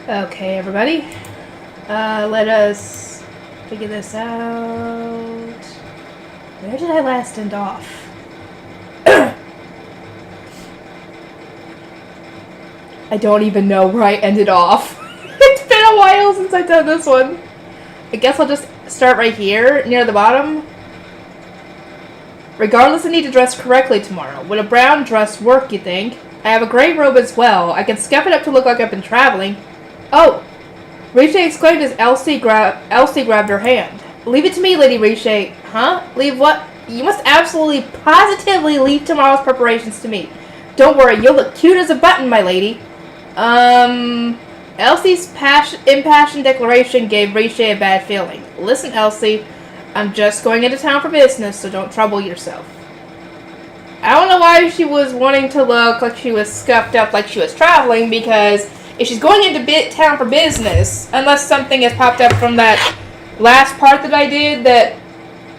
Okay, everybody. Let us figure this out. Where did I last end off? I don't even know where I ended off. It's been a while since I've done this one. I guess I'll just start right here, near the bottom. Regardless, I need to dress correctly tomorrow. Would a brown dress work, you think? I have a gray robe as well. I can scuff it up to look like I've been traveling. Oh! Riche exclaimed as Elsie grabbed her hand. Leave it to me, Lady Riche. Huh? Leave what? You must absolutely, positively leave tomorrow's preparations to me. Don't worry, you'll look cute as a button, my lady. Elsie's impassioned declaration gave Riche a bad feeling. Listen, Elsie, I'm just going into town for business, so don't trouble yourself. I don't know why she was wanting to look like she was scuffed up like she was traveling, because if she's going into town for business, unless something has popped up from that last part that I did that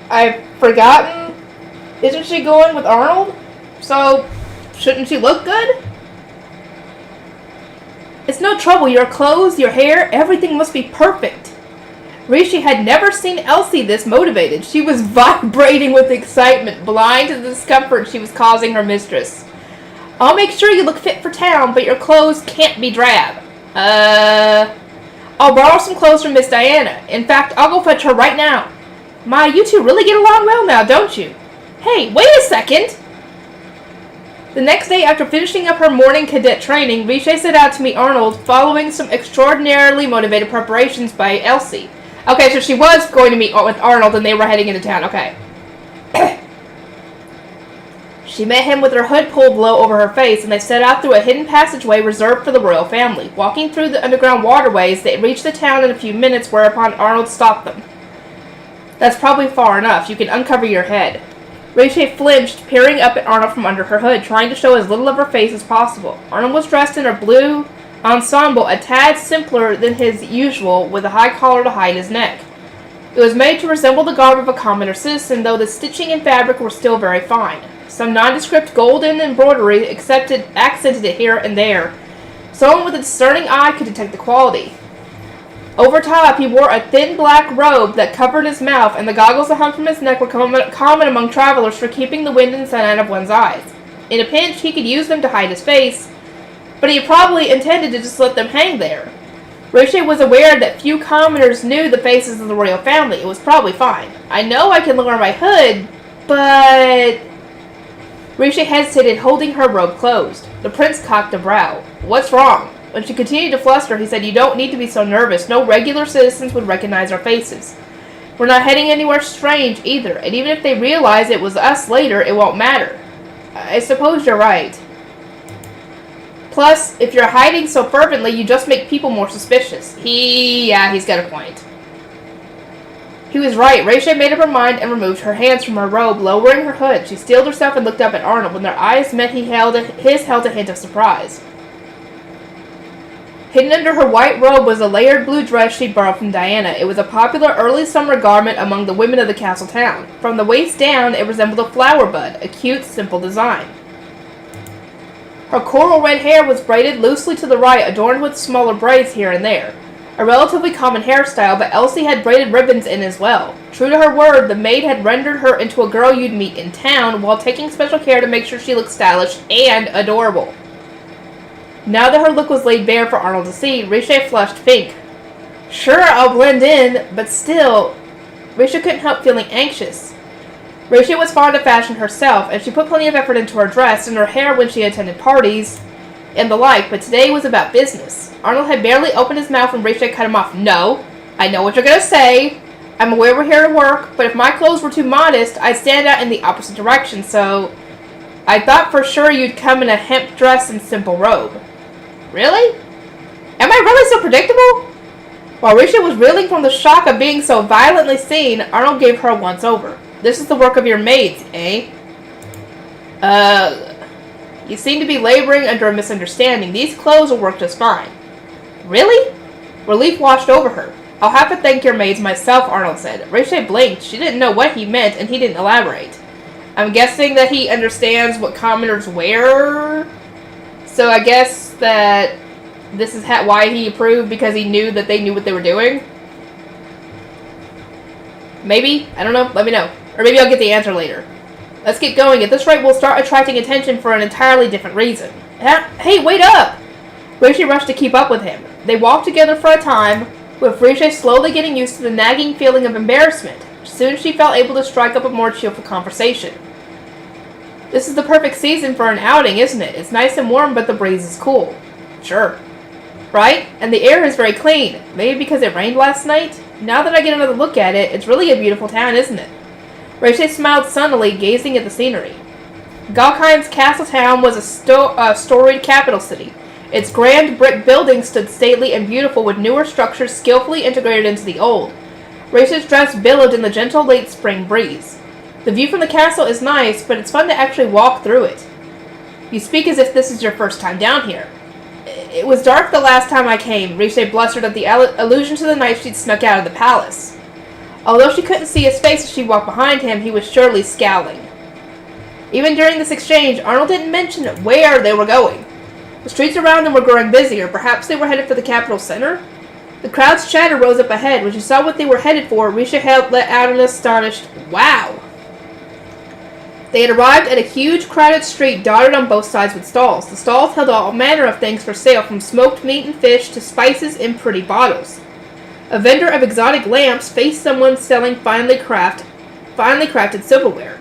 I've forgotten, isn't she going with Arnold? So, shouldn't she look good? It's no trouble. Your clothes, your hair, everything must be perfect. Rishi had never seen Elsie this motivated. She was vibrating with excitement, blind to the discomfort she was causing her mistress. I'll make sure you look fit for town, but your clothes can't be drab. I'll borrow some clothes from Miss Diana. In fact, I'll go fetch her right now. My, you two really get along well now, don't you? Hey, wait a second! The next day, after finishing up her morning cadet training, Riche set out to meet Arnold, following some extraordinarily motivated preparations by Elsie. Okay, so she was going to meet with Arnold and they were heading into town, okay. She met him with her hood pulled low over her face, and they set out through a hidden passageway reserved for the royal family. Walking through the underground waterways, they reached the town in a few minutes, whereupon Arnold stopped them. That's probably far enough. You can uncover your head. Riche flinched, peering up at Arnold from under her hood, trying to show as little of her face as possible. Arnold was dressed in a blue ensemble, a tad simpler than his usual, with a high collar to hide his neck. It was made to resemble the garb of a commoner citizen, though the stitching and fabric were still very fine. Some nondescript golden embroidery accented it here and there. Someone with a discerning eye could detect the quality. Over top, he wore a thin black robe that covered his mouth, and the goggles that hung from his neck were common among travelers for keeping the wind and sun out of one's eyes. In a pinch, he could use them to hide his face, but he probably intended to just let them hang there. Riche was aware that few commoners knew the faces of the royal family. It was probably fine. I know I can lower my hood, but... Riche hesitated, holding her robe closed. The prince cocked a brow. What's wrong? When she continued to fluster, he said, You don't need to be so nervous. No regular citizens would recognize our faces. We're not heading anywhere strange, either. And even if they realize it was us later, it won't matter. I suppose you're right. Plus, if you're hiding so fervently, you just make people more suspicious. He's got a point. He was right. Riche made up her mind and removed her hands from her robe, lowering her hood. She steeled herself and looked up at Arnold. When their eyes met, his held a hint of surprise. Hidden under her white robe was a layered blue dress she'd borrowed from Diana. It was a popular early summer garment among the women of the castle town. From the waist down, it resembled a flower bud, a cute, simple design. Her coral red hair was braided loosely to the right, adorned with smaller braids here and there. A relatively common hairstyle, but Elsie had braided ribbons in as well. True to her word, the maid had rendered her into a girl you'd meet in town, while taking special care to make sure she looked stylish and adorable. Now that her look was laid bare for Arnold to see, Riche flushed pink. Sure, I'll blend in, but still, Riche couldn't help feeling anxious. Riche was fond of fashion herself, and she put plenty of effort into her dress and her hair when she attended parties and the like, but today was about business. Arnold had barely opened his mouth when Riche cut him off. No, I know what you're going to say. I'm aware we're here to work, but if my clothes were too modest, I'd stand out in the opposite direction, so I thought for sure you'd come in a hemp dress and simple robe. Really? Am I really so predictable? While Riche was reeling from the shock of being so violently seen, Arnold gave her a once-over. This is the work of your maids, eh? You seem to be laboring under a misunderstanding. These clothes will work just fine. Really? Relief washed over her. I'll have to thank your maids myself, Arnold said. Riche blinked. She didn't know what he meant, and he didn't elaborate. I'm guessing that he understands what commoners wear. So I guess that this is why he approved, because he knew that they knew what they were doing? Maybe? I don't know. Let me know. Or maybe I'll get the answer later. Let's get going. At this rate, we'll start attracting attention for an entirely different reason. Hey, wait up! Rishi rushed to keep up with him. They walked together for a time, with Rishi slowly getting used to the nagging feeling of embarrassment. Soon she felt able to strike up a more cheerful conversation. This is the perfect season for an outing, isn't it? It's nice and warm, but the breeze is cool. Sure. Right? And the air is very clean. Maybe because it rained last night? Now that I get another look at it, it's really a beautiful town, isn't it? Rishi smiled sunnily, gazing at the scenery. Galkheim's castle town was a storied capital city. Its grand brick buildings stood stately and beautiful, with newer structures skillfully integrated into the old. Rishi's dress billowed in the gentle late spring breeze. The view from the castle is nice, but it's fun to actually walk through it. You speak as if this is your first time down here. It was dark the last time I came. Rishi blustered at the allusion to the night she'd snuck out of the palace. Although she couldn't see his face as she walked behind him, he was surely scowling. Even during this exchange, Arnold didn't mention where they were going. The streets around them were growing busier. Perhaps they were headed for the capital center? The crowd's chatter rose up ahead. When she saw what they were headed for, Rishi let out an astonished, "Wow!" They had arrived at a huge, crowded street dotted on both sides with stalls. The stalls held all manner of things for sale, from smoked meat and fish to spices in pretty bottles. A vendor of exotic lamps faced someone selling finely crafted silverware.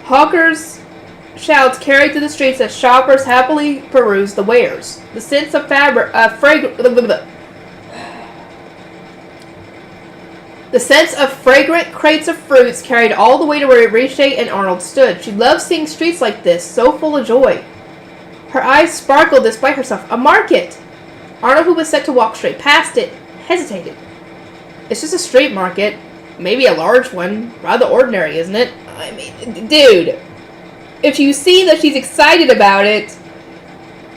Hawkers' shouts carried through the streets as shoppers happily perused the wares. The scents of fragrant crates of fruits carried all the way to where Rishi and Arnold stood. She loved seeing streets like this, so full of joy. Her eyes sparkled despite herself. A market! Arnold, who was set to walk straight past it, hesitated. It's just a street market. Maybe a large one. Rather ordinary, isn't it? I mean, dude. If you see that she's excited about it,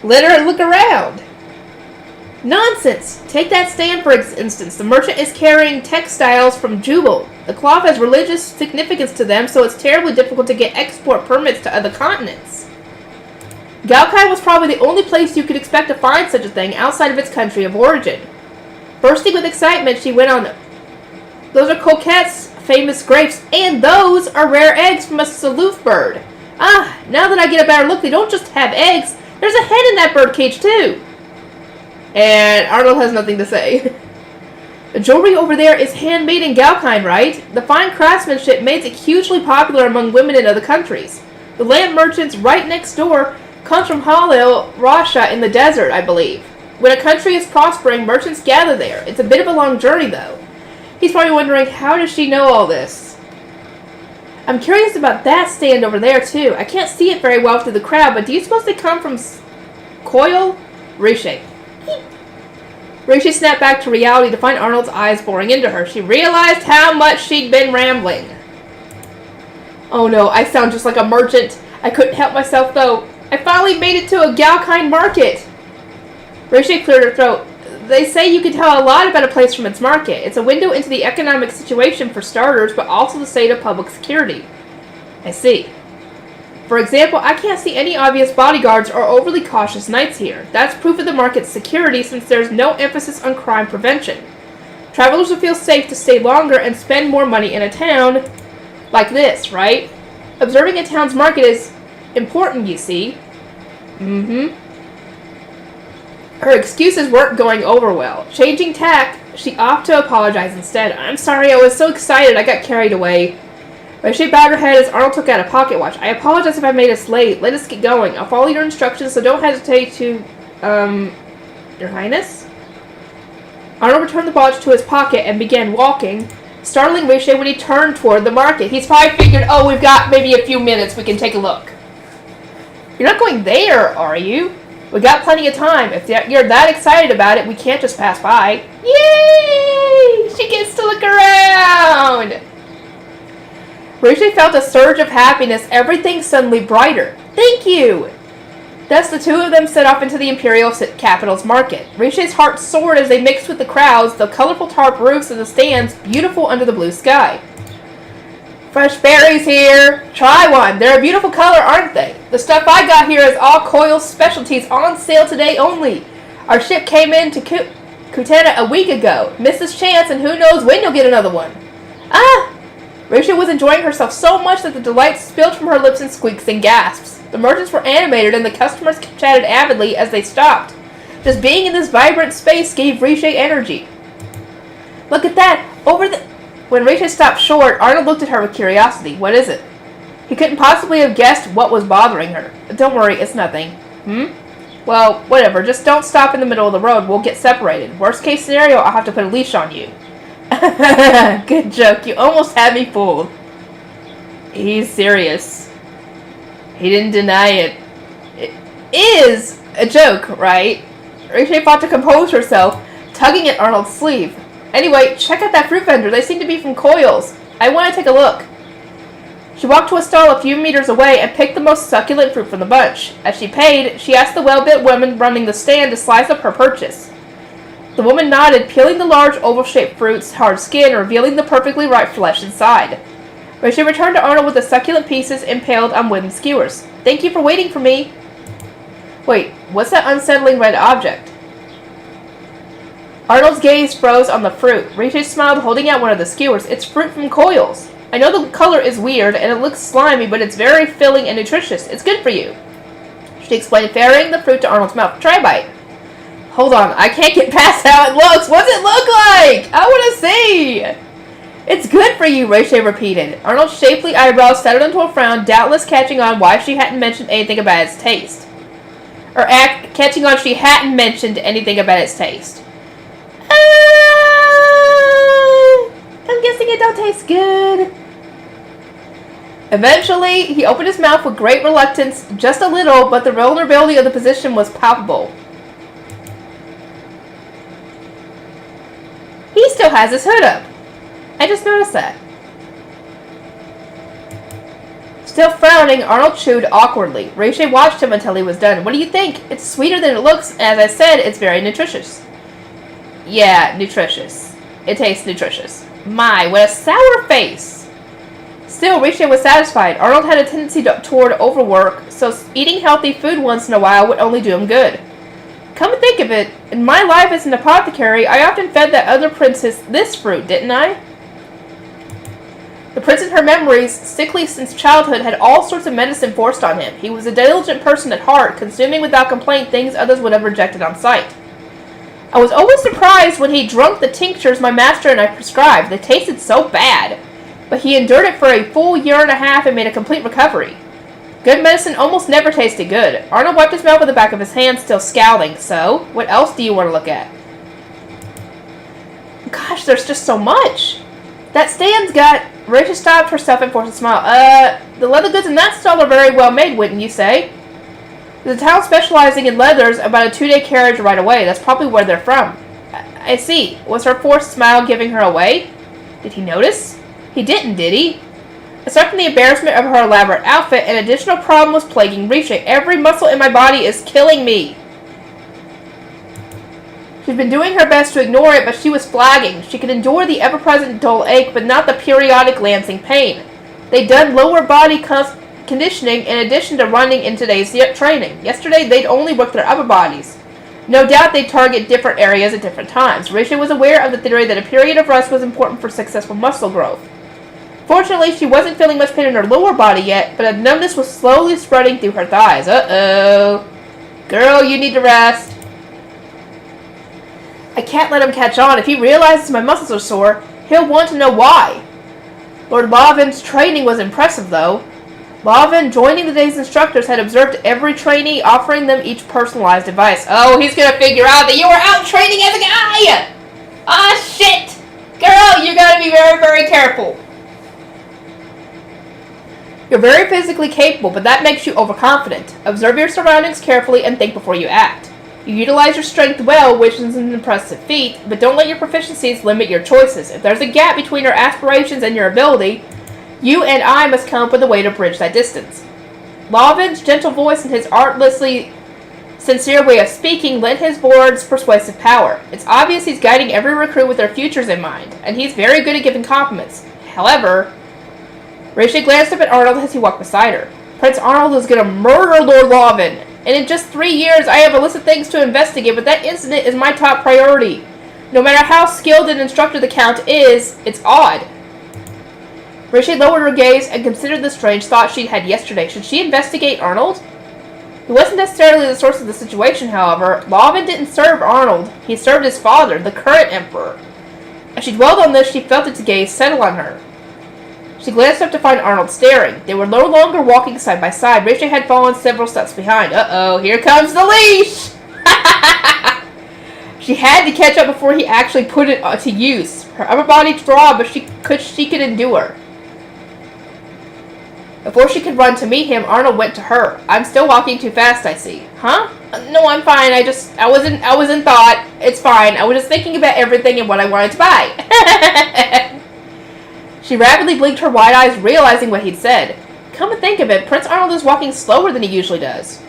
let her look around. Nonsense! Take that stand, for instance. The merchant is carrying textiles from Jubal. The cloth has religious significance to them, so it's terribly difficult to get export permits to other continents. Galkheim was probably the only place you could expect to find such a thing outside of its country of origin. Bursting with excitement, she went on. Those are Coquette's famous grapes, and those are rare eggs from a saloof bird. Ah, now that I get a better look, they don't just have eggs. There's a hen in that bird cage, too. And Arnold has nothing to say. The jewelry over there is handmade in Galkheim, right? The fine craftsmanship makes it hugely popular among women in other countries. The lamp merchants right next door comes from Halil, Russia, in the desert, I believe. When a country is prospering, merchants gather there. It's a bit of a long journey, though. He's probably wondering, how does she know all this? I'm curious about that stand over there, too. I can't see it very well through the crowd, but do you suppose they come from Coil? Rishi. Rishi snapped back to reality to find Arnold's eyes boring into her. She realized how much she'd been rambling. Oh no, I sound just like a merchant. I couldn't help myself, though. I finally made it to a Galkheim market. Rishi cleared her throat. They say you can tell a lot about a place from its market. It's a window into the economic situation for starters, but also the state of public security. I see. For example, I can't see any obvious bodyguards or overly cautious knights here. That's proof of the market's security, since there's no emphasis on crime prevention. Travelers will feel safe to stay longer and spend more money in a town like this, right? Observing a town's market is important, you see. Her excuses weren't going over well. Changing tack, she opted to apologize instead. I'm sorry, I was so excited I got carried away. But she bowed her head as Arnold took out a pocket watch. I apologize if I made us late. Let us get going. I'll follow your instructions, so don't hesitate to, Your Highness? Arnold returned the watch to his pocket and began walking, startling Rishi when he turned toward the market. He's probably figured, oh, we've got maybe a few minutes, we can take a look. You're not going there, are you? We got plenty of time. If you're that excited about it, we can't just pass by. Yay! She gets to look around! Rishi felt a surge of happiness, everything suddenly brighter. Thank you! Thus, the two of them set off into the Imperial Capital's market. Rishi's heart soared as they mixed with the crowds, the colorful tarp roofs of the stands, beautiful under the blue sky. Fresh berries here. Try one. They're a beautiful color, aren't they? The stuff I got here is all Coil's specialties, on sale today only. Our ship came in to Kutana a week ago. Missed this chance, and who knows when you'll get another one. Ah! Rachel was enjoying herself so much that the delight spilled from her lips in squeaks and gasps. The merchants were animated, and the customers chatted avidly as they stopped. Just being in this vibrant space gave Riche energy. Look at that! When Riche stopped short, Arnold looked at her with curiosity. What is it? He couldn't possibly have guessed what was bothering her. Don't worry, it's nothing. Well, whatever. Just don't stop in the middle of the road. We'll get separated. Worst case scenario, I'll have to put a leash on you. Good joke. You almost had me fooled. He's serious. He didn't deny it. It is a joke, right? Riche fought to compose herself, tugging at Arnold's sleeve. Anyway, check out that fruit vendor. They seem to be from Coils. I want to take a look. She walked to a stall a few meters away and picked the most succulent fruit from the bunch. As she paid, she asked the well-built woman running the stand to slice up her purchase. The woman nodded, peeling the large oval-shaped fruit's hard skin, revealing the perfectly ripe flesh inside. She returned to Arnold with the succulent pieces impaled on wooden skewers. Thank you for waiting for me. Wait, what's that unsettling red object? Arnold's gaze froze on the fruit. Riche smiled, holding out one of the skewers. It's fruit from Coils. I know the color is weird and it looks slimy, but it's very filling and nutritious. It's good for you. She explained, ferrying the fruit to Arnold's mouth. Try a bite. Hold on, I can't get past how it looks. What's it look like? I want to see. It's good for you, Riche repeated. Arnold's shapely eyebrows settled into a frown, doubtless catching on why she hadn't mentioned anything about its taste. Catching on she hadn't mentioned anything about its taste. I'm guessing it don't taste good. Eventually, he opened his mouth with great reluctance, just a little, but the vulnerability of the position was palpable. He still has his hood up. I just noticed that. Still frowning, Arnold chewed awkwardly. Riche watched him until he was done. What do you think? It's sweeter than it looks. As I said, it's very nutritious. Yeah, nutritious. It tastes nutritious. My, what a sour face. Still, Riche was satisfied. Arnold had a tendency toward overwork, so eating healthy food once in a while would only do him good. Come to think of it, in my life as an apothecary, I often fed that other princess this fruit, didn't I? The prince in her memories, sickly since childhood, had all sorts of medicine forced on him. He was a diligent person at heart, consuming without complaint things others would have rejected on sight. I was always surprised when he drunk the tinctures my master and I prescribed. They tasted so bad. But he endured it for a full year and a half and made a complete recovery. Good medicine almost never tasted good. Arnold wiped his mouth with the back of his hand, still scowling. So, what else do you want to look at? Gosh, there's just so much. That stand's got... Rachel stopped herself and forced a smile. The leather goods in that stall are very well made, wouldn't you say? The town specializing in leathers, about a 2-day carriage right away. That's probably where they're from. I see. Was her forced smile giving her away? Did he notice? He didn't, did he? Aside from the embarrassment of her elaborate outfit, an additional problem was plaguing Riche. Every muscle in my body is killing me. She'd been doing her best to ignore it, but she was flagging. She could endure the ever-present dull ache, but not the periodic lancing pain. They'd done lower body conditioning in addition to running in today's training. Yesterday, they'd only worked their upper bodies. No doubt they'd target different areas at different times. Riche was aware of the theory that a period of rest was important for successful muscle growth. Fortunately, she wasn't feeling much pain in her lower body yet, but a numbness was slowly spreading through her thighs. Uh-oh. Girl, you need to rest. I can't let him catch on. If he realizes my muscles are sore, he'll want to know why. Lord Lavin's training was impressive, though. Lavin, joining the day's instructors, had observed every trainee, offering them each personalized advice. Oh, he's gonna figure out that you were out training as a guy! Ah, shit! Girl, you gotta be very, very careful. You're very physically capable, but that makes you overconfident. Observe your surroundings carefully and think before you act. You utilize your strength well, which is an impressive feat, but don't let your proficiencies limit your choices. If there's a gap between your aspirations and your ability, you and I must come up with a way to bridge that distance. Lavin's gentle voice and his artlessly sincere way of speaking lent his words persuasive power. It's obvious he's guiding every recruit with their futures in mind, and he's very good at giving compliments. However, Riche glanced up at Arnold as he walked beside her. Prince Arnold is going to murder Lord Lavin. And in just 3 years, I have a list of things to investigate, but that incident is my top priority. No matter how skilled and instructed the Count is, it's odd. Rishi lowered her gaze and considered the strange thought she'd had yesterday. Should she investigate Arnold? He wasn't necessarily the source of the situation, however. Lawman didn't serve Arnold. He served his father, the current emperor. As she dwelled on this, she felt its gaze settle on her. She glanced up to find Arnold staring. They were no longer walking side by side. Rishi had fallen several steps behind. Uh-oh, here comes the leash! She had to catch up before he actually put it to use. Her upper body throbbed, but she could endure. Before she could run to meet him, Arnold went to her. I'm still walking too fast, I see. Huh? No, I'm fine. I was in thought. It's fine. I was just thinking about everything and what I wanted to buy. She rapidly blinked her wide eyes, realizing what he'd said. Come to think of it, Prince Arnold is walking slower than he usually does.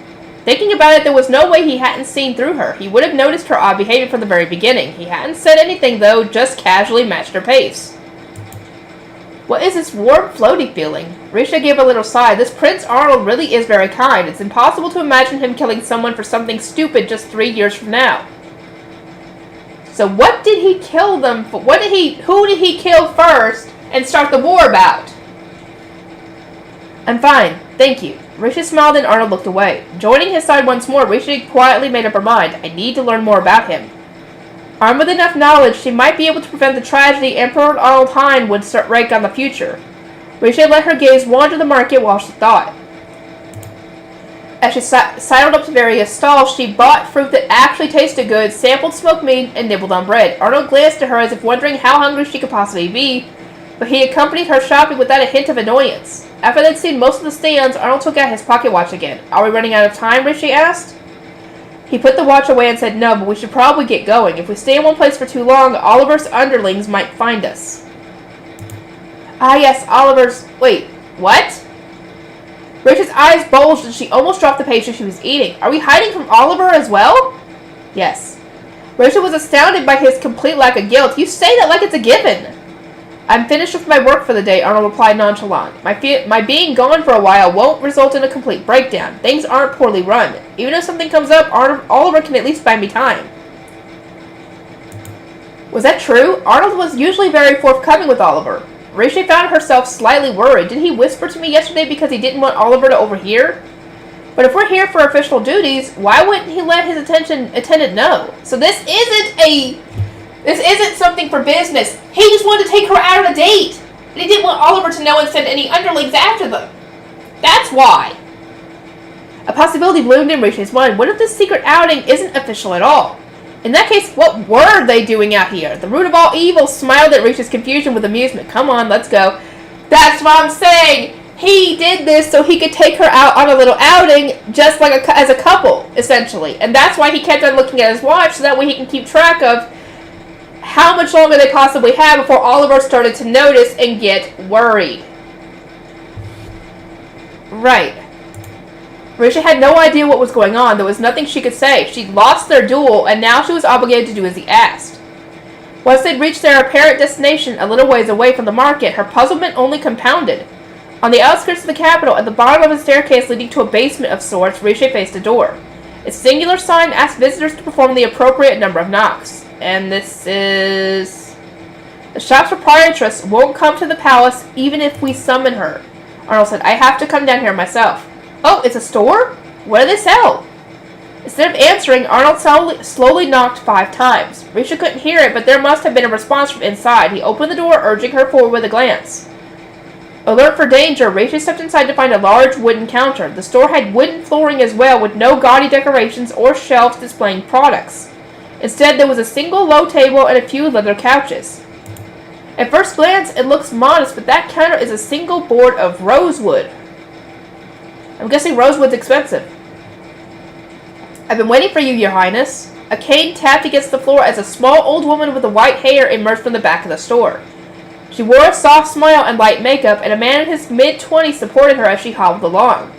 Thinking about it, there was no way he hadn't seen through her. He would have noticed her odd behavior from the very beginning. He hadn't said anything, though, just casually matched her pace. What is this warm, floaty feeling? Risha gave a little sigh. This Prince Arnold really is very kind. It's impossible to imagine him killing someone for something stupid just 3 years from now. So what did he kill them for? Who did he kill first and start the war about? I'm fine, thank you. Risha smiled and Arnold looked away. Joining his side once more, Risha quietly made up her mind. I need to learn more about him. Armed with enough knowledge, she might be able to prevent the tragedy Emperor Arnold Hine would rake on the future. Risha let her gaze wander the market while she thought. As she sidled up to various stalls, she bought fruit that actually tasted good, sampled smoked meat, and nibbled on bread. Arnold glanced at her as if wondering how hungry she could possibly be, but he accompanied her shopping without a hint of annoyance. After they'd seen most of the stands, Arnold took out his pocket watch again. Are we running out of time? Rishi asked. He put the watch away and said no, but we should probably get going. If we stay in one place for too long, Oliver's underlings might find us. Ah yes, Oliver's... Wait, what? Rachel's eyes bulged and she almost dropped the pastry she was eating. Are we hiding from Oliver as well? Yes. Rachel was astounded by his complete lack of guilt. You say that like it's a given. I'm finished with my work for the day, Arnold replied nonchalant. My being gone for a while won't result in a complete breakdown. Things aren't poorly run. Even if something comes up, Oliver can at least buy me time. Was that true? Arnold was usually very forthcoming with Oliver. Rishi found herself slightly worried. Did he whisper to me yesterday because he didn't want Oliver to overhear? But if we're here for official duties, why wouldn't he let his attendant know? So this isn't something for business. He just wanted to take her out on a date. And he didn't want Oliver to know and send any underlings after them. That's why. A possibility bloomed in Rishi's mind. What if this secret outing isn't official at all? In that case, what were they doing out here? The root of all evil smiled at Rishi's confusion with amusement. Come on, let's go. That's what I'm saying. He did this so he could take her out on a little outing just like as a couple, essentially. And that's why he kept on looking at his watch so that way he can keep track of how much longer they possibly have before Oliver started to notice and get worried. Right. Risha had no idea what was going on. There was nothing she could say. She'd lost their duel, and now she was obligated to do as he asked. Once they'd reached their apparent destination a little ways away from the market, her puzzlement only compounded. On the outskirts of the capital, at the bottom of a staircase leading to a basement of sorts, Risha faced a door. Its singular sign asked visitors to perform the appropriate number of knocks. And this is... The shop's proprietress won't come to the palace even if we summon her. Arnold said, I have to come down here myself. Oh, it's a store? What do they sell? Instead of answering, Arnold slowly knocked 5 times. Risha couldn't hear it, but there must have been a response from inside. He opened the door, urging her forward with a glance. Alert for danger, Risha stepped inside to find a large wooden counter. The store had wooden flooring as well, with no gaudy decorations or shelves displaying products. Instead, there was a single low table and a few leather couches. At first glance, it looks modest, but that counter is a single board of rosewood. I'm guessing rosewood's expensive. I've been waiting for you, Your Highness. A cane tapped against the floor as a small old woman with white hair emerged from the back of the store. She wore a soft smile and light makeup, and a man in his mid-20s supported her as she hobbled along.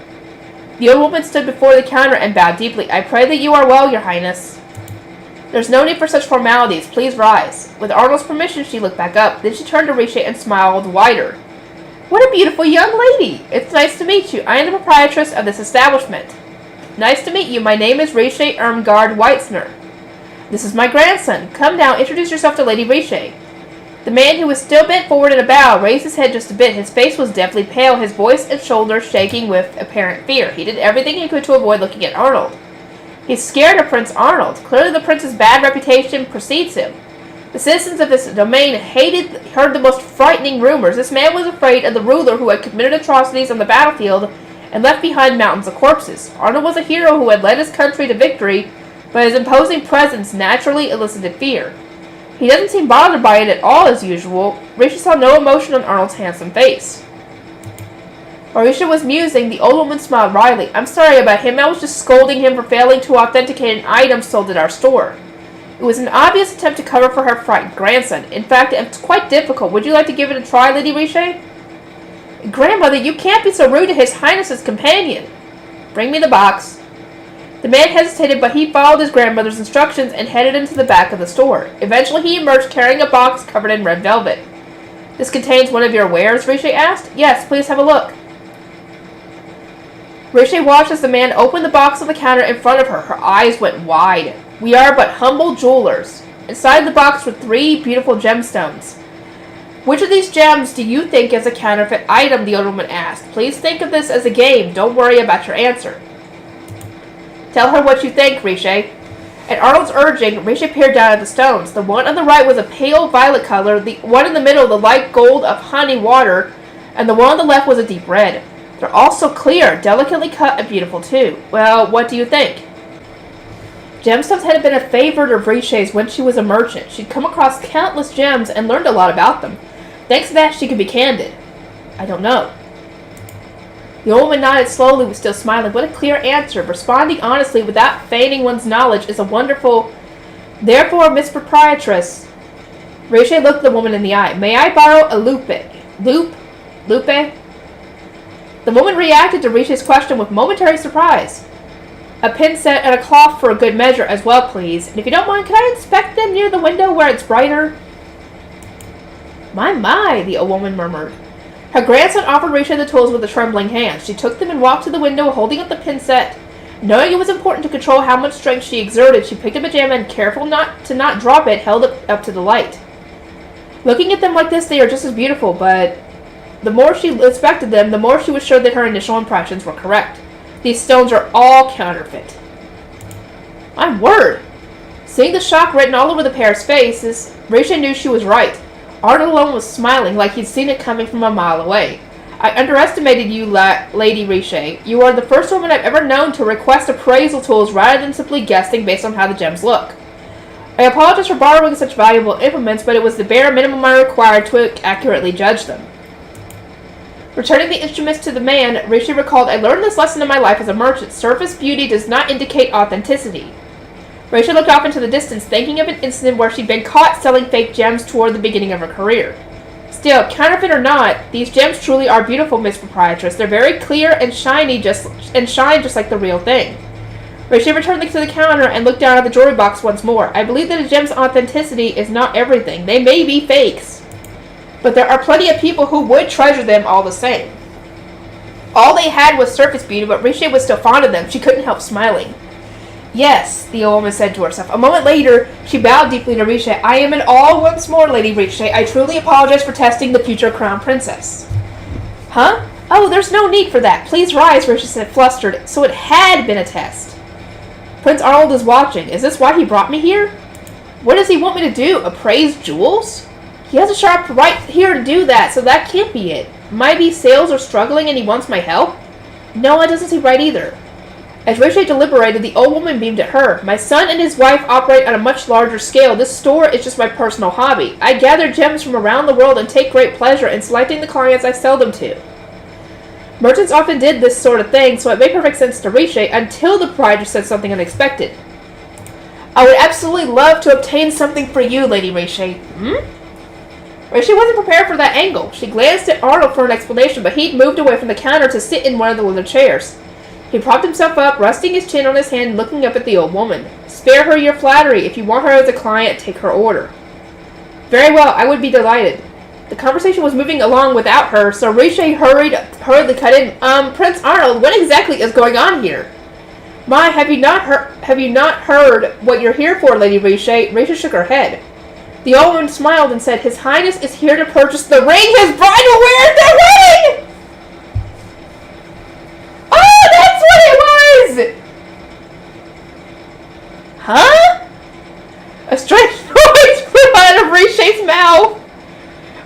The old woman stood before the counter and bowed deeply. I pray that you are well, Your Highness. There's no need for such formalities. Please rise. With Arnold's permission, she looked back up. Then she turned to Risha and smiled wider. What a beautiful young lady! It's nice to meet you. I am the proprietress of this establishment. Nice to meet you. My name is Riche Irmgard Weitzner. This is my grandson. Come now, introduce yourself to Lady Riche. The man, who was still bent forward in a bow, raised his head just a bit. His face was deathly pale, his voice and shoulders shaking with apparent fear. He did everything he could to avoid looking at Arnold. He's scared of Prince Arnold. Clearly the prince's bad reputation precedes him. The citizens of this domain heard the most frightening rumors. This man was afraid of the ruler who had committed atrocities on the battlefield and left behind mountains of corpses. Arnold was a hero who had led his country to victory, but his imposing presence naturally elicited fear. He doesn't seem bothered by it at all as usual. Risha saw no emotion on Arnold's handsome face. While Risha was musing, the old woman smiled wryly. I'm sorry about him. I was just scolding him for failing to authenticate an item sold at our store. It was an obvious attempt to cover for her frightened grandson. In fact, it's quite difficult. Would you like to give it a try, Lady Riche? Grandmother, you can't be so rude to His Highness's companion. Bring me the box. The man hesitated, but he followed his grandmother's instructions and headed into the back of the store. Eventually, he emerged carrying a box covered in red velvet. This contains one of your wares? Riche asked. Yes, please have a look. Riche watched as the man opened the box on the counter in front of her. Her eyes went wide. We are but humble jewelers. Inside the box were 3 beautiful gemstones. Which of these gems do you think is a counterfeit item? The old woman asked. Please think of this as a game. Don't worry about your answer. Tell her what you think, Riche. At Arnold's urging, Riche peered down at the stones. The one on the right was a pale violet color, the one in the middle the light gold of honey water, and the one on the left was a deep red. They're all so clear, delicately cut, and beautiful too. Well, what do you think? Gemstones had been a favorite of Riche's when she was a merchant. She'd come across countless gems and learned a lot about them. Thanks to that, she could be candid. I don't know. The old woman nodded slowly, was still smiling. What a clear answer. Responding honestly without feigning one's knowledge is a wonderful... Therefore, Miss Proprietress... Riche looked the woman in the eye. May I borrow a lupe? Lupe? The woman reacted to Riche's question with momentary surprise. A pin set and a cloth for a good measure as well, please. And if you don't mind, can I inspect them near the window where it's brighter? My, the old woman murmured. Her grandson offered Riche the tools with a trembling hand. She took them and walked to the window, holding up the pin set. Knowing it was important to control how much strength she exerted, she picked up a gem and, careful not to drop it, held it up to the light. Looking at them like this, they are just as beautiful, but the more she inspected them, the more she was sure that her initial impressions were correct. These stones are all counterfeit. My word! Seeing the shock written all over the pair's faces, Riche knew she was right. Arnold alone was smiling like he'd seen it coming from a mile away. I underestimated you, Lady Riche. You are the first woman I've ever known to request appraisal tools rather than simply guessing based on how the gems look. I apologize for borrowing such valuable implements, but it was the bare minimum I required to accurately judge them. Returning the instruments to the man, Riche recalled, I learned this lesson in my life as a merchant. Surface beauty does not indicate authenticity. Riche looked off into the distance, thinking of an incident where she'd been caught selling fake gems toward the beginning of her career. Still, counterfeit or not, these gems truly are beautiful, Miss Proprietress. They're very clear and shine just like the real thing. Riche returned to the counter and looked down at the jewelry box once more. I believe that a gem's authenticity is not everything. They may be fakes, but there are plenty of people who would treasure them all the same. All they had was surface beauty, but Riche was still fond of them. She couldn't help smiling. Yes, the old woman said to herself. A moment later, she bowed deeply to Riche. I am in awe once more, Lady Riche. I truly apologize for testing the future crown princess. Huh? Oh, there's no need for that. Please rise, Riche said, flustered. So it had been a test. Prince Arnold is watching. Is this why he brought me here? What does he want me to do? Appraise jewels? He has a sharp right here to do that, so that can't be it. Maybe sales are struggling and he wants my help? No, it doesn't seem right either. As Riche deliberated, the old woman beamed at her. My son and his wife operate on a much larger scale. This store is just my personal hobby. I gather gems from around the world and take great pleasure in selecting the clients I sell them to. Merchants often did this sort of thing, so it made perfect sense to Riche until the proprietor said something unexpected. I would absolutely love to obtain something for you, Lady Riche. Riche wasn't prepared for that angle. She glanced at Arnold for an explanation, but he'd moved away from the counter to sit in one of the leather chairs. He propped himself up, resting his chin on his hand, looking up at the old woman. Spare her your flattery. If you want her as a client, take her order. Very well, I would be delighted. The conversation was moving along without her, so Riche hurriedly cut in. Prince Arnold, what exactly is going on here? My, have you not heard what you're here for, Lady Riche? Riche shook her head. The old woman smiled and said, His Highness is here to purchase the ring his bride will wear at their wedding! Oh, that's what it was! Huh? A strange noise flew out of Riche's mouth.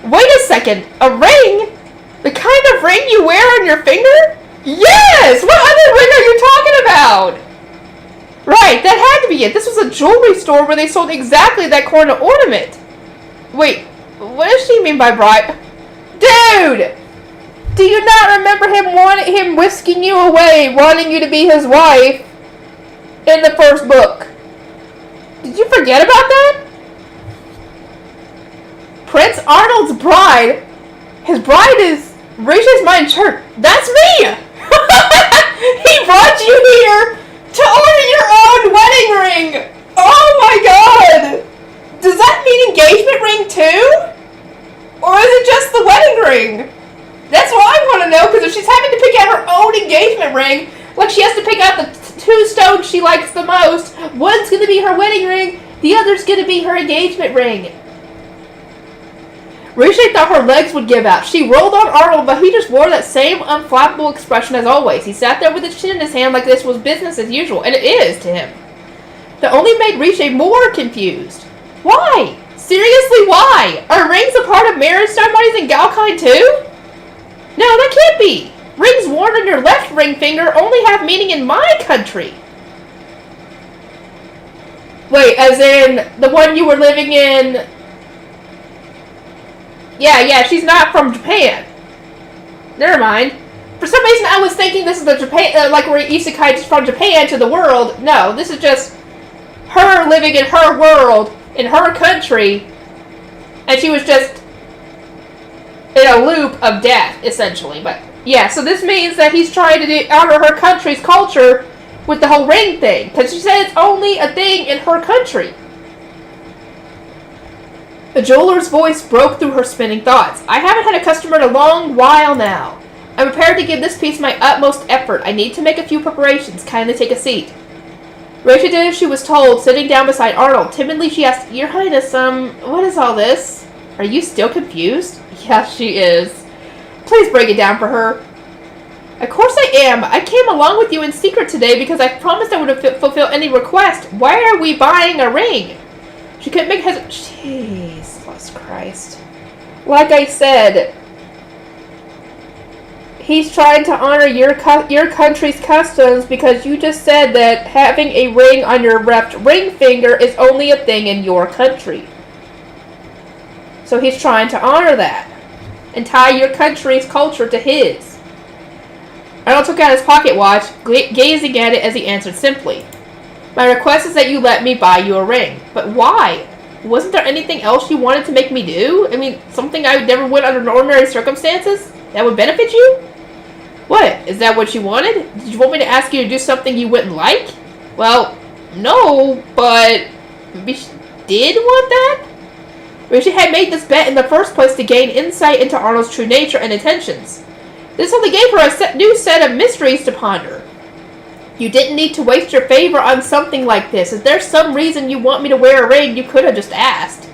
Wait a second, a ring? The kind of ring you wear on your finger? Yes! What other ring are you talking about? Right, that had to be it. This was a jewelry store where they sold exactly that kind of ornament. Wait, what does she mean by bride? Dude! Do you not remember him whisking you away, wanting you to be his wife in the first book? Did you forget about that? Prince Arnold's bride? His bride is Riche's mind church. That's me! He brought you here to order your own wedding ring! Oh my god! Does that mean engagement ring too? Or is it just the wedding ring? That's what I want to know, because if she's having to pick out her own engagement ring, like she has to pick out the two stones she likes the most, one's going to be her wedding ring, the other's going to be her engagement ring. Riche thought her legs would give out. She rolled on Arnold, but he just wore that same unflappable expression as always. He sat there with his chin in his hand like this was business as usual, and it is to him. That only made Riche more confused. Why? Seriously, why? Are rings a part of marriage ceremonies in Galkind too? No, that can't be. Rings worn on your left ring finger only have meaning in my country. Wait, as in the one you were living in... Yeah, she's not from Japan. Never mind. For some reason, I was thinking this is the Japan, like where isekai is from Japan to the world. No, this is just her living in her world, in her country, and she was just in a loop of death, essentially. But yeah, so this means that he's trying to honor her country's culture with the whole ring thing, because she said it's only a thing in her country. The jeweler's voice broke through her spinning thoughts. I haven't had a customer in a long while now. I'm prepared to give this piece my utmost effort. I need to make a few preparations. Kindly take a seat. Riche did as she was told, sitting down beside Arnold. Timidly she asked, Your Highness, what is all this? Are you still confused? Yes, she is. Please break it down for her. Of course I am. I came along with you in secret today because I promised I would fulfill any request. Why are we buying a ring? She couldn't make Jesus Christ. Like I said, he's trying to honor your country's customs because you just said that having a ring on your left ring finger is only a thing in your country. So he's trying to honor that and tie your country's culture to his. Arnold took out his pocket watch, gazing at it as he answered simply. My request is that you let me buy you a ring. But why? Wasn't there anything else you wanted to make me do? I mean, something I never would under ordinary circumstances? That would benefit you? What? Is that what you wanted? Did you want me to ask you to do something you wouldn't like? Well, no, but maybe she did want that? Maybe she had made this bet in the first place to gain insight into Arnold's true nature and intentions. This only gave her a new set of mysteries to ponder. You didn't need to waste your favor on something like this. If there's some reason you want me to wear a ring, you could have just asked.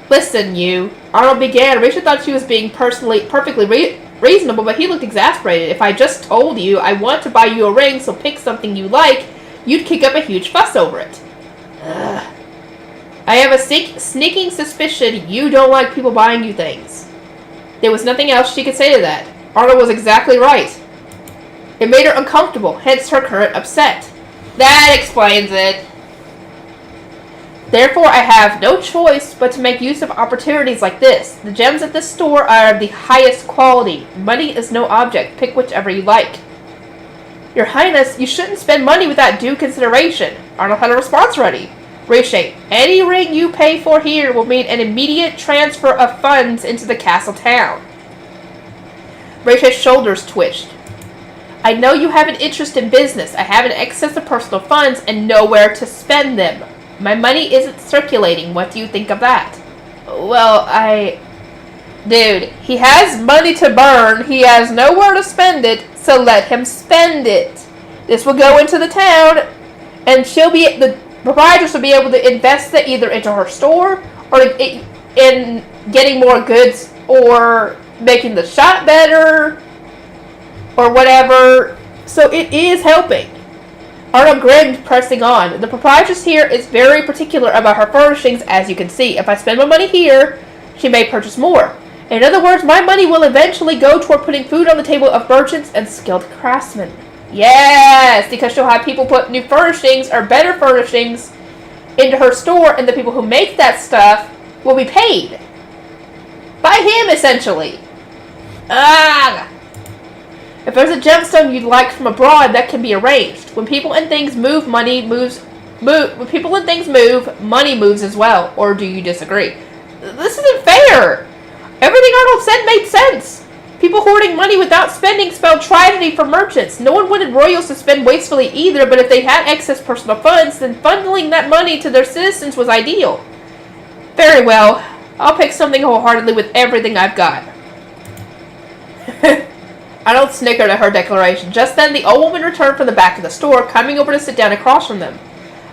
Listen, you. Arnold began. Riche thought she was being perfectly reasonable, but he looked exasperated. If I just told you I want to buy you a ring, so pick something you like, you'd kick up a huge fuss over it. Ugh. I have a sneaking suspicion you don't like people buying you things. There was nothing else she could say to that. Arnold was exactly right. It made her uncomfortable, hence her current upset. That explains it. Therefore, I have no choice but to make use of opportunities like this. The gems at this store are of the highest quality. Money is no object. Pick whichever you like. Your Highness, you shouldn't spend money without due consideration. Arnold had a response ready. Riche, any ring you pay for here will mean an immediate transfer of funds into the castle town. Riche's shoulders twitched. I know you have an interest in business. I have an excess of personal funds and nowhere to spend them. My money isn't circulating. What do you think of that? Well, Dude, he has money to burn. He has nowhere to spend it, so let him spend it. This will go into the town, and the proprietress will be able to invest it either into her store or in getting more goods or making the shop better or whatever. So it is helping. Arnold grinned, pressing on. The proprietress here is very particular about her furnishings, as you can see. If I spend my money here, she may purchase more. In other words, my money will eventually go toward putting food on the table of merchants and skilled craftsmen. Yes, because she'll have people put new furnishings or better furnishings into her store, and the people who make that stuff will be paid by him, essentially. If there's a gemstone you'd like from abroad, that can be arranged. When people and things move, money moves. When people and things move, money moves as well. Or do you disagree? This isn't fair. Everything Arnold said made sense. People hoarding money without spending spelled tragedy for merchants. No one wanted royals to spend wastefully either, but if they had excess personal funds, then funneling that money to their citizens was ideal. Very well. I'll pick something wholeheartedly with everything I've got. Arnold snickered at her declaration. Just then, the old woman returned from the back of the store, coming over to sit down across from them.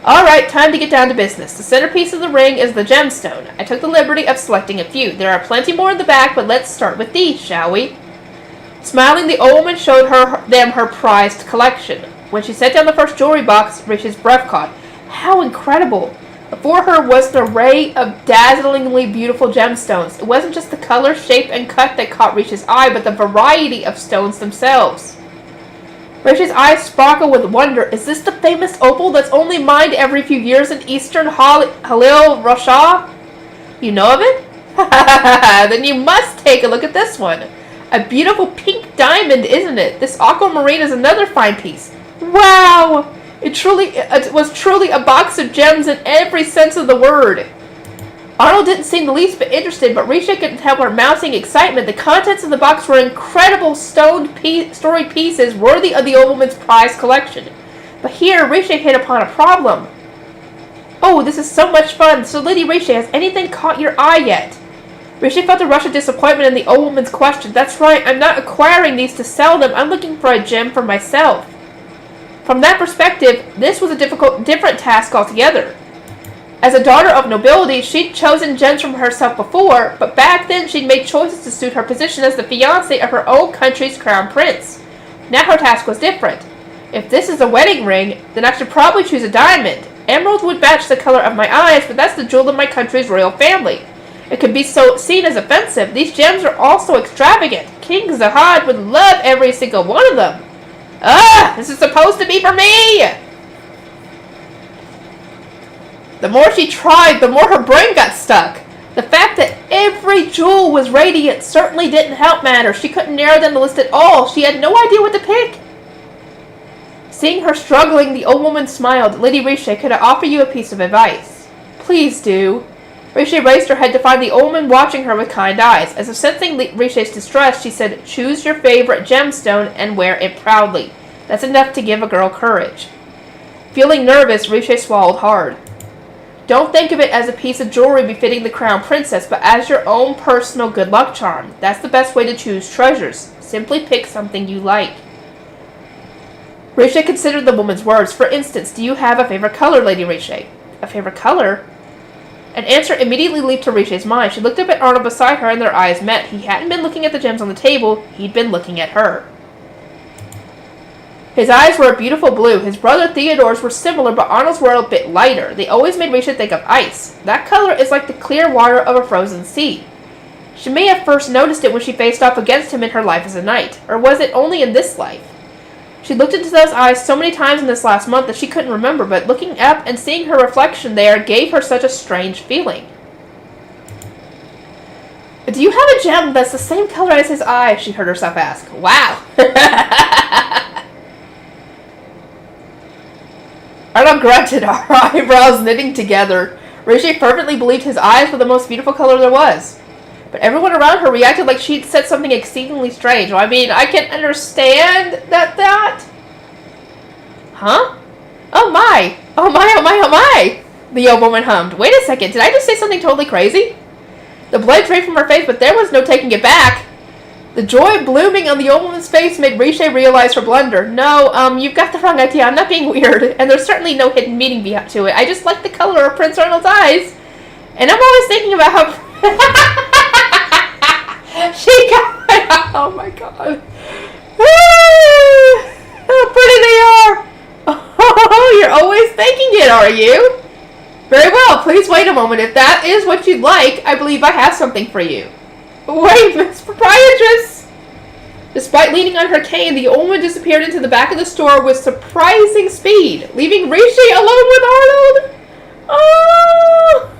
All right, time to get down to business. The centerpiece of the ring is the gemstone. I took the liberty of selecting a few. There are plenty more in the back, but let's start with these, shall we? Smiling, the old woman showed them her prized collection. When she set down the first jewelry box, Rich's breath caught. How incredible! Before her was an array of dazzlingly beautiful gemstones. It wasn't just the color, shape, and cut that caught Rich's eye, but the variety of stones themselves. Rich's eyes sparkled with wonder. Is this the famous opal that's only mined every few years in eastern Halil Rasha? You know of it? Then you must take a look at this one. A beautiful pink diamond, isn't it? This aquamarine is another fine piece. Wow! It was truly a box of gems in every sense of the word. Arnold didn't seem the least bit interested, but Risha couldn't help her mounting excitement. The contents of the box were incredible storied pieces worthy of the old woman's prized collection. But here, Risha hit upon a problem. Oh, this is so much fun. So, Lady Risha, has anything caught your eye yet? Risha felt a rush of disappointment in the old woman's question. That's right, I'm not acquiring these to sell them. I'm looking for a gem for myself. From that perspective, this was a different task altogether. As a daughter of nobility, she'd chosen gems from herself before, but back then she'd made choices to suit her position as the fiancée of her own country's crown prince. Now her task was different. If this is a wedding ring, then I should probably choose a diamond. Emerald would match the color of my eyes, but that's the jewel of my country's royal family. It could be seen as offensive. These gems are also extravagant. King Zahad would love every single one of them. This is supposed to be for me! The more she tried, the more her brain got stuck. The fact that every jewel was radiant certainly didn't help matters. She couldn't narrow down the list at all. She had no idea what to pick. Seeing her struggling, the old woman smiled. Lady Risha, could I offer you a piece of advice? Please do. Risha raised her head to find the old woman watching her with kind eyes. As if sensing Risha's distress, she said, choose your favorite gemstone and wear it proudly. That's enough to give a girl courage. Feeling nervous, Risha swallowed hard. Don't think of it as a piece of jewelry befitting the crown princess, but as your own personal good luck charm. That's the best way to choose treasures. Simply pick something you like. Risha considered the woman's words. For instance, do you have a favorite color, Lady Risha? A favorite color? An answer immediately leaped to Risha's mind. She looked up at Arnold beside her and their eyes met. He hadn't been looking at the gems on the table. He'd been looking at her. His eyes were a beautiful blue. His brother Theodore's were similar, but Arnold's were a bit lighter. They always made Risha think of ice. That color is like the clear water of a frozen sea. She may have first noticed it when she faced off against him in her life as a knight. Or was it only in this life? She looked into those eyes so many times in this last month that she couldn't remember, but looking up and seeing her reflection there gave her such a strange feeling. Do you have a gem that's the same color as his eyes? She heard herself ask. Wow. Arnold grunted, her eyebrows knitting together. Risha fervently believed his eyes were the most beautiful color there was. But everyone around her reacted like she'd said something exceedingly strange. Well, I mean, I can understand that. Huh? Oh my! Oh my, oh my, oh my! The old woman hummed. Wait a second, did I just say something totally crazy? The blood drained from her face, but there was no taking it back. The joy blooming on the old woman's face made Riche realize her blunder. No, you've got the wrong idea. I'm not being weird, and there's certainly no hidden meaning to it. I just like the color of Prince Arnold's eyes. And I'm always thinking about how... she got... Oh my god. How pretty they are. Oh, you're always thinking it, are you? Very well, please wait a moment. If that is what you'd like, I believe I have something for you. Wait, Miss Proprietress! Despite leaning on her cane, the old woman disappeared into the back of the store with surprising speed, leaving Riche alone with Arnold. Oh!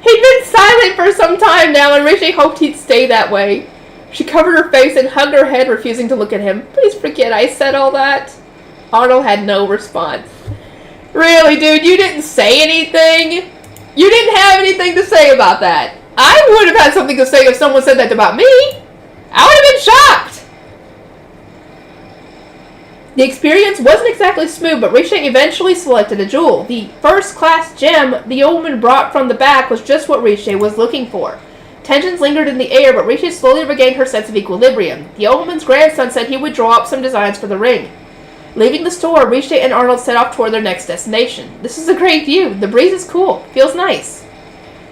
He'd been silent for some time now, and Riche hoped he'd stay that way. She covered her face and hugged her head, refusing to look at him. Please forget I said all that. Arnold had no response. Really, dude, you didn't say anything? You didn't have anything to say about that. I would have had something to say if someone said that about me. I would have been shocked. The experience wasn't exactly smooth, but Riche eventually selected a jewel. The first-class gem the old woman brought from the back was just what Riche was looking for. Tensions lingered in the air, but Riche slowly regained her sense of equilibrium. The old woman's grandson said he would draw up some designs for the ring. Leaving the store, Riche and Arnold set off toward their next destination. This is a great view. The breeze is cool. Feels nice.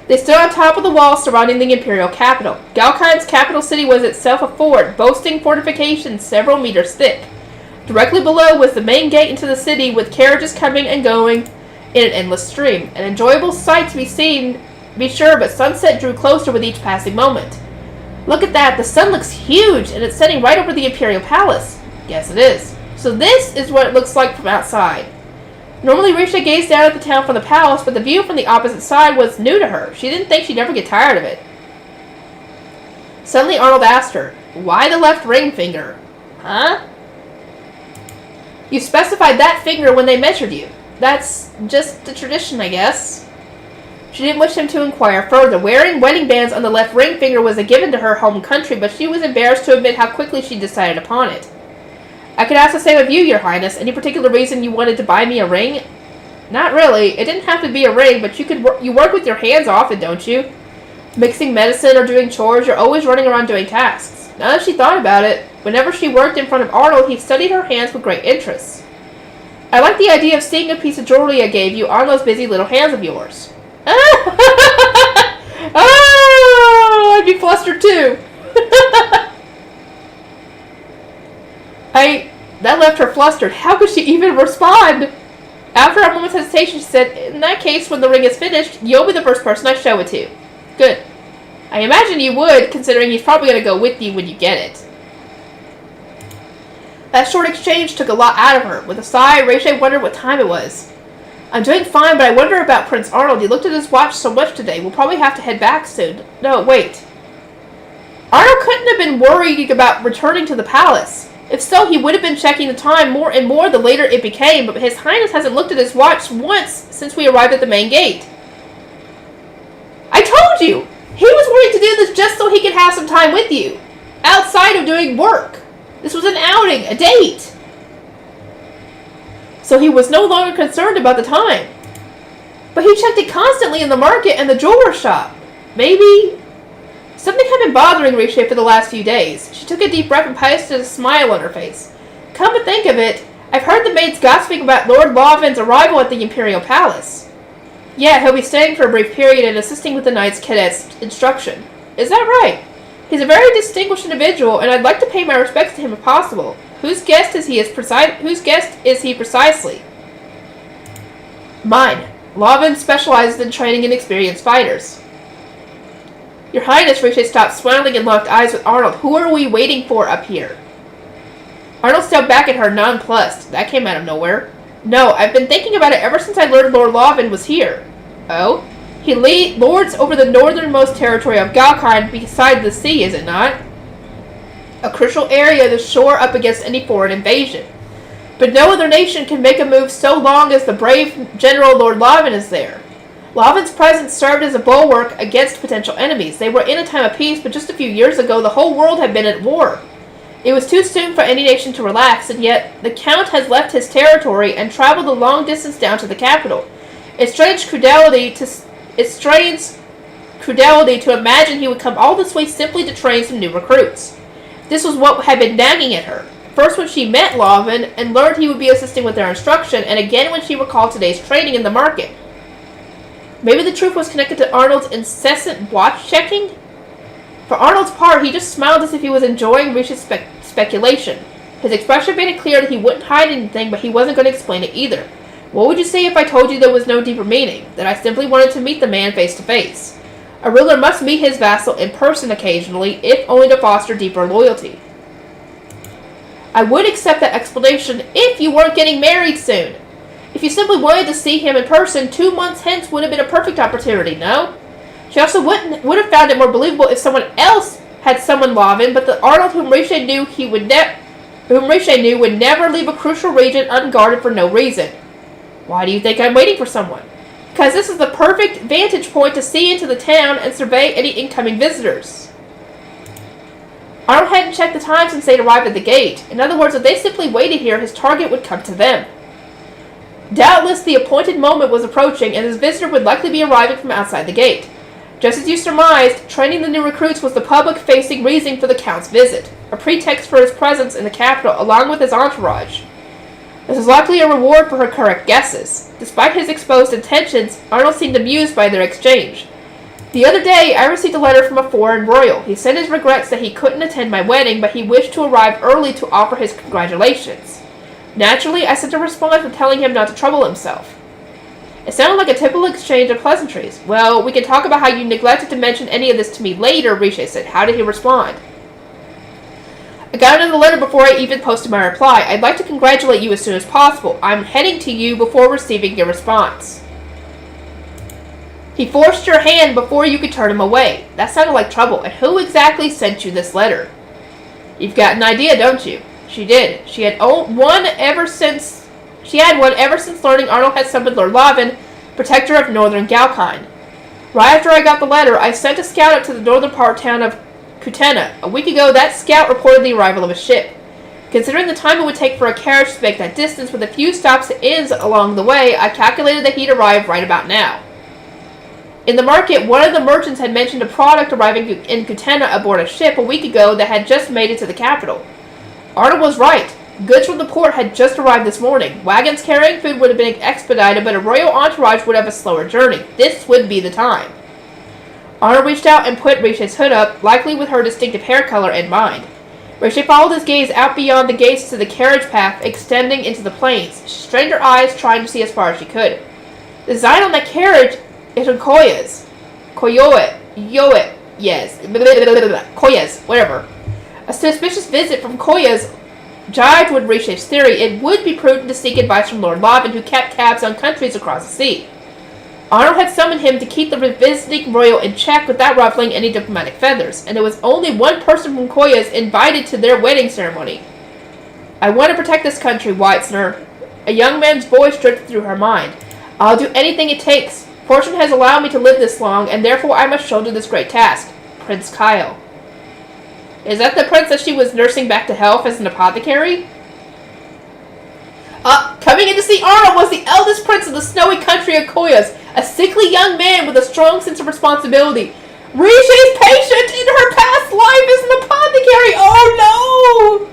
They stood on top of the wall surrounding the imperial capital. Galkine's capital city was itself a fort, boasting fortifications several meters thick. Directly below was the main gate into the city, with carriages coming and going in an endless stream. An enjoyable sight to be seen, be sure, but sunset drew closer with each passing moment. Look at that. The sun looks huge, and it's setting right over the imperial palace. Yes, it is. So this is what it looks like from outside. Normally, Riche gazed down at the town from the palace, but the view from the opposite side was new to her. She didn't think she'd ever get tired of it. Suddenly, Arnold asked her, "Why the left ring finger?" Huh? You specified that finger when they measured you. That's just the tradition, I guess. She didn't wish him to inquire further. Wearing wedding bands on the left ring finger was a given to her home country, but she was embarrassed to admit how quickly she decided upon it. I could ask the same of you, Your Highness. Any particular reason you wanted to buy me a ring? Not really. It didn't have to be a ring, but you work with your hands often, don't you? Mixing medicine or doing chores, you're always running around doing tasks. Now that she thought about it, whenever she worked in front of Arnold, he studied her hands with great interest. I like the idea of seeing a piece of jewelry I gave you on those busy little hands of yours. Oh, I'd be flustered too. That left her flustered. How could she even respond? After a moment's hesitation, she said, "In that case, when the ring is finished, you'll be the first person I show it to." Good. I imagine you would, considering he's probably going to go with you when you get it. That short exchange took a lot out of her. With a sigh, Riche wondered what time it was. I'm doing fine, but I wonder about Prince Arnold. He looked at his watch so much today. We'll probably have to head back soon. No, wait. Arnold couldn't have been worried about returning to the palace. If so, he would have been checking the time more and more the later it became, but His Highness hasn't looked at his watch once since we arrived at the main gate. I told you! He was wanting to do this just so he could have some time with you. Outside of doing work. This was an outing, a date. So he was no longer concerned about the time. But he checked it constantly in the market and the jeweler shop. Maybe... Something had been bothering Riche for the last few days. She took a deep breath and pasted a smile on her face. Come to think of it, I've heard the maids gossiping about Lord Lawvin's arrival at the Imperial Palace. Yeah, he'll be staying for a brief period and assisting with the Knights Cadet's instruction. Is that right? He's a very distinguished individual, and I'd like to pay my respects to him if possible. Whose guest is he precisely? Mine. Lawvin specializes in training inexperienced fighters. Your Highness, Riche stopped, smiling and locked eyes with Arnold. Who are we waiting for up here? Arnold stepped back at her, nonplussed. That came out of nowhere. No, I've been thinking about it ever since I learned Lord Lawvin was here. Oh? He lords over the northernmost territory of Galkine beside the sea, is it not? A crucial area to shore up against any foreign invasion. But no other nation can make a move so long as the brave General Lord Lawvin is there. Lawvin's presence served as a bulwark against potential enemies. They were in a time of peace, but just a few years ago the whole world had been at war. It was too soon for any nation to relax, and yet the Count has left his territory and traveled a long distance down to the capital. It strains credulity to imagine he would come all this way simply to train some new recruits. This was what had been nagging at her. First when she met Lavin and learned he would be assisting with their instruction, and again when she recalled today's training in the market. Maybe the truth was connected to Arnold's incessant watch-checking? For Arnold's part, he just smiled as if he was enjoying Risha's speculation. His expression made it clear that he wouldn't hide anything, but he wasn't going to explain it either. What would you say if I told you there was no deeper meaning? That I simply wanted to meet the man face to face? A ruler must meet his vassal in person occasionally, if only to foster deeper loyalty. I would accept that explanation if you weren't getting married soon. If you simply wanted to see him in person, 2 months hence would have been a perfect opportunity, no? She also would have found it more believable if someone else had summoned Lavin, but the Arnold whom Risha knew would never leave a crucial region unguarded for no reason. Why do you think I'm waiting for someone? Because this is the perfect vantage point to see into the town and survey any incoming visitors. Arnold hadn't checked the time since they'd arrived at the gate. In other words, if they simply waited here, his target would come to them. Doubtless the appointed moment was approaching, and his visitor would likely be arriving from outside the gate. Just as you surmised, training the new recruits was the public-facing reason for the Count's visit, a pretext for his presence in the capital along with his entourage. This was likely a reward for her correct guesses. Despite his exposed intentions, Arnold seemed amused by their exchange. The other day, I received a letter from a foreign royal. He sent his regrets that he couldn't attend my wedding, but he wished to arrive early to offer his congratulations. Naturally, I sent a response telling him not to trouble himself. It sounded like a typical exchange of pleasantries. Well, we can talk about how you neglected to mention any of this to me later, Risha said. How did he respond? I got into the letter before I even posted my reply. I'd like to congratulate you as soon as possible. I'm heading to you before receiving your response. He forced your hand before you could turn him away. That sounded like trouble. And who exactly sent you this letter? You've got an idea, don't you? She did. She had one ever since learning Arnold had summoned Lord Lavin, protector of northern Galkine. Right after I got the letter, I sent a scout up to the northern part town of Kutena. A week ago, that scout reported the arrival of a ship. Considering the time it would take for a carriage to make that distance with a few stops and inns along the way, I calculated that he'd arrive right about now. In the market, one of the merchants had mentioned a product arriving in Kutena aboard a ship a week ago that had just made it to the capital. Arnold was right. Goods from the port had just arrived this morning. Wagons carrying food would have been expedited, but a royal entourage would have a slower journey. This would be the time. Arnold reached out and put Risha's hood up, likely with her distinctive hair color in mind. Risha followed his gaze out beyond the gates to the carriage path extending into the plains. She strained her eyes, trying to see as far as she could. The design on that carriage is in Koyas. Koyas, whatever. A suspicious visit from Koyas jived with Risha's theory. It would be prudent to seek advice from Lord Lavin, who kept tabs on countries across the sea. Arnold had summoned him to keep the visiting royal in check without ruffling any diplomatic feathers, and there was only one person from Koyas invited to their wedding ceremony. I want to protect this country, Weitzner. A young man's voice drifted through her mind. I'll do anything it takes. Fortune has allowed me to live this long, and therefore I must shoulder this great task. Prince Kyle. Is that the prince that she was nursing back to health as an apothecary? Coming in to see Arnold was the eldest prince of the snowy country of Koyas, a sickly young man with a strong sense of responsibility. Risha's patient in her past life as an apothecary! Oh no!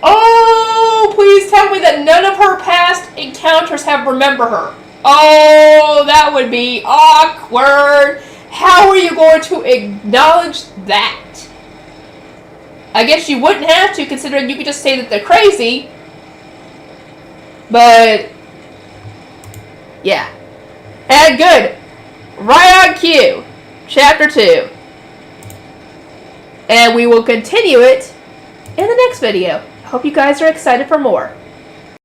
Oh, please tell me that none of her past encounters have remembered her. Oh, that would be awkward. How are you going to acknowledge that? I guess you wouldn't have to, considering you could just say that they're crazy. But, yeah. And good. Right on cue. Chapter 2. And we will continue it in the next video. I hope you guys are excited for more.